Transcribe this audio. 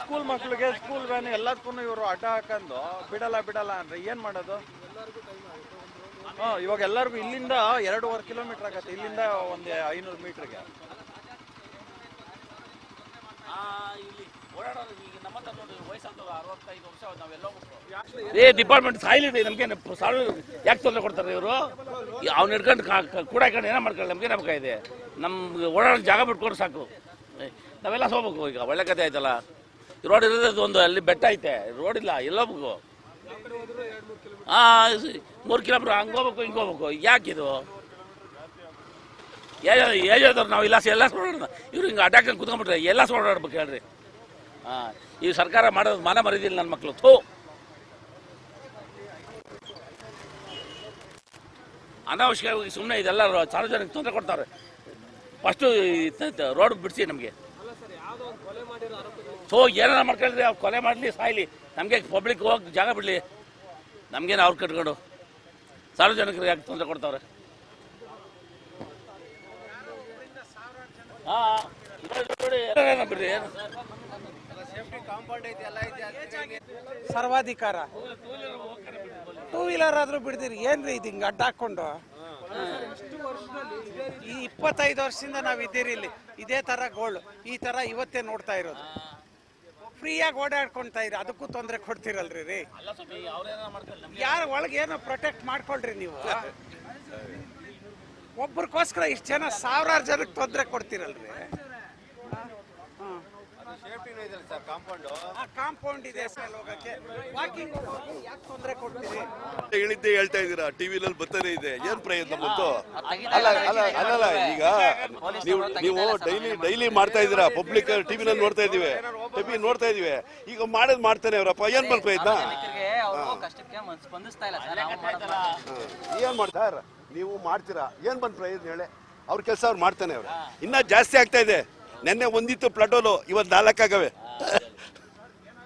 School ಮಕ್ಳಿಗೆ school van ಎಲ್ಲದಕ್ಕೂ ಇವರು ಅಡ್ಡ ಹಾಕೊಂಡು ಬಿಡಲ್ಲ ಅಂದ್ರೆ ಏನ್ ಮಾಡೋದು? ಇವಾಗ ಎಲ್ಲರಿಗೂ ಇಲ್ಲಿಂದ 2.5 ಕಿಲೋಮೀಟರ್ ಆಗತ್ತೆ, ಇಲ್ಲಿಂದ ಒಂದು 500 ಮೀಟರ್ಗೆ. ಡಿಪಾರ್ಟ್ಮೆಂಟ್ ಸಾಯಿಲಿದೆ, ನಮ್ಗೆ ಯಾಕೆ ತೊಂದರೆ ಕೊಡ್ತಾರೆ ಇವರು? ಅವ್ನು ಹಿಡ್ಕೊಂಡು ಕೂಡ ಹಾಕೊಂಡು ಏನೋ ಮಾಡ್ಕೊಳ್ಳಿ, ನಮ್ಗೆ ನಮ್ಗೆ ಇದೆ. ನಮ್ಗೆ ಓಡಾಡೋಕೆ ಜಾಗ ಬಿಟ್ಕೊಂಡು ಸಾಕು, ನಾವೆಲ್ಲ ಹೋಗ್ಬೇಕು. ಈಗ ಒಳ್ಳೆ ಕತೆ ಆಯ್ತಲ್ಲ, ರೋಡ್ ಇರೋದು ಒಂದು ಅಲ್ಲಿ ಬೆಟ್ಟ ಐತೆ, ರೋಡ್ ಇಲ್ಲ, ಎಲ್ಲೋಗ್ಬೇಕು. 3 ಕಿಲೋಮೀಟರ್ ಹಂಗೆ ಹೋಗ್ಬೇಕು ಹಿಂಗೆ ಹೋಗ್ಬೇಕು. ಯಾಕಿದು ಏಜಾದವ್ರು ನಾವು ಇಲ್ಲ ಎಲ್ಲ ಓಡಾಡೋಣ, ಇವ್ರು ಹಿಂಗೆ ಅಡ್ಡಾಕೊಂಡು ಕುತ್ಕೊಂಡ್ಬಿಟ್ರೆ ಎಲ್ಲ ಓಡಾಡ್ಬೇಕು ಹೇಳ್ರಿ. ಈ ಸರ್ಕಾರ ಮಾಡೋದು ಮಾನ ಮರಿದಿಲ್ಲ ನನ್ನ ಮಕ್ಕಳು. ಅನಾವಶ್ಯಕವಾಗಿ ಸುಮ್ಮನೆ ಇದೆಲ್ಲ ಸಾರ್ವಜನಿಕ ತೊಂದರೆ ಕೊಡ್ತಾರೆ. ಫಸ್ಟು ರೋಡ್ ಬಿಡಿಸಿ ನಮಗೆ. ಏನಾರ ಮಾಡ್ಕೊಂಡ್ರೆ ಅವ್ರು ಕೊಲೆ ಮಾಡಲಿ ಸಾಯ್ಲಿ, ನಮಗೆ ಪಬ್ಲಿಕ್ ಹೋಗಿ ಜಾಗ ಬಿಡಲಿ, ನಮಗೇನು ಅವ್ರು ಕಟ್ಕೊಂಡು ಸಾರ್ವಜನಿಕರಿಗೆ ಯಾಕೆ ತೊಂದರೆ ಕೊಡ್ತಾವ್ರೆ? ಬಿಡ್ರಿ, ಸರ್ವಾಧಿಕಾರ. 2 ವೀಲರ್ ಆದ್ರೂ ಬಿಡ್ದಿರಿ, ಏನ್ರಿ ಇದು ಹಿಂಗೆ ಅಡ್ಡ ಹಾಕೊಂಡು? ಈ 25 ವರ್ಷದಿಂದ ನಾವು ಇದ್ದೀರಿ ಇಲ್ಲಿ, ಇದೇ ತರ ಗೋಳು ಈ ತರ ಇವತ್ತೇ ನೋಡ್ತಾ ಇರೋದು. ಫ್ರೀಯಾಗಿ ಓಡಾಡ್ಕೊಂತಾ ಇರಿ, ಅದಕ್ಕೂ ತೊಂದರೆ ಕೊಡ್ತಿರಲ್ರಿ ರೀ. ಯಾರ ಒಳಗೆ ಏನೋ ಪ್ರೊಟೆಕ್ಟ್ ಮಾಡ್ಕೊಳ್ರಿ ನೀವು. ಒಬ್ರಿಗೋಸ್ಕರ ಇಷ್ಟು ಜನ ಸಾವಿರಾರು ಜನಕ್ಕೆ ತೊಂದರೆ ಕೊಡ್ತಿರಲ್ರಿ. ಕಾಂಪೌಂಡ್ ಇದೆ ಹೋಗಕ್ಕೆ, ವಾಕಿಂಗ್ ಯಾಕೆ ತೊಂದರೆ ಕೊಡ್ತೀರಿ? ಹೇಳಿದ್ದೆ ಹೇಳ್ತಾ ಇದ್ದೀರಾ, ಟಿವಿನಲ್ಲಿ ಬರ್ತಾನೆ ಇದೆ, ಏನ್ ಪ್ರಯತ್ನ ಬಂತು? ಅಲ್ಲ ಈಗ ನೀವು ಡೈಲಿ ಮಾಡ್ತಾ ಇದ್ದೀರಾ, ಪಬ್ಲಿಕ್ ಟಿವಿನಲ್ಲಿ ನೋಡ್ತಾ ಇದೀವಿ, ಈಗ ಮಾಡೋದು ಮಾಡ್ತಾನೆ ಅವರಪ್ಪ, ಏನ್ ಬಂದ್ ಪ್ರಯತ್ನ? ಏನ್ ಮಾಡ್ತಾರ? ನೀವು ಮಾಡ್ತೀರಾ, ಏನ್ ಬಂದ್ ಪ್ರಯತ್ನ ಹೇಳಿ? ಅವ್ರ ಕೆಲಸ ಅವ್ರು ಮಾಡ್ತಾನೆ. ಅವ್ರು ಇನ್ನ ಜಾಸ್ತಿ ಆಗ್ತಾ ಇದೆ. ನೆನ್ನೆ ಒಂದಿತ್ತು ಪ್ಲಾಟೋಲು, ಇವತ್ತು 4 ಆಗವೆ.